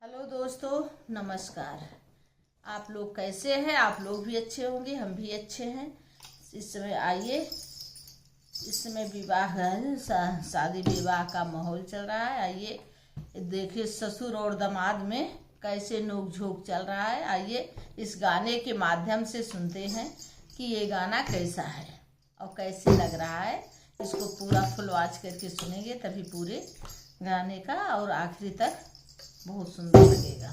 Hello दोस्तों, नमस्कार। आप लोग कैसे हैं? आप लोग भी अच्छे होंगे, हम भी अच्छे हैं। इस समय आइए, इस समय विवाह शादी विवाह का माहौल चल रहा है। आइए देखिए ससुर और दामाद में कैसे नोक झोंक चल रहा है। आइए इस गाने के माध्यम से सुनते हैं कि ये गाना कैसा है और कैसे लग रहा है। इसको पूरा फुल वॉच करके सुनेंगे तभी पूरे गाने का और आखिरी तक बहुत सुंदर लगेगा।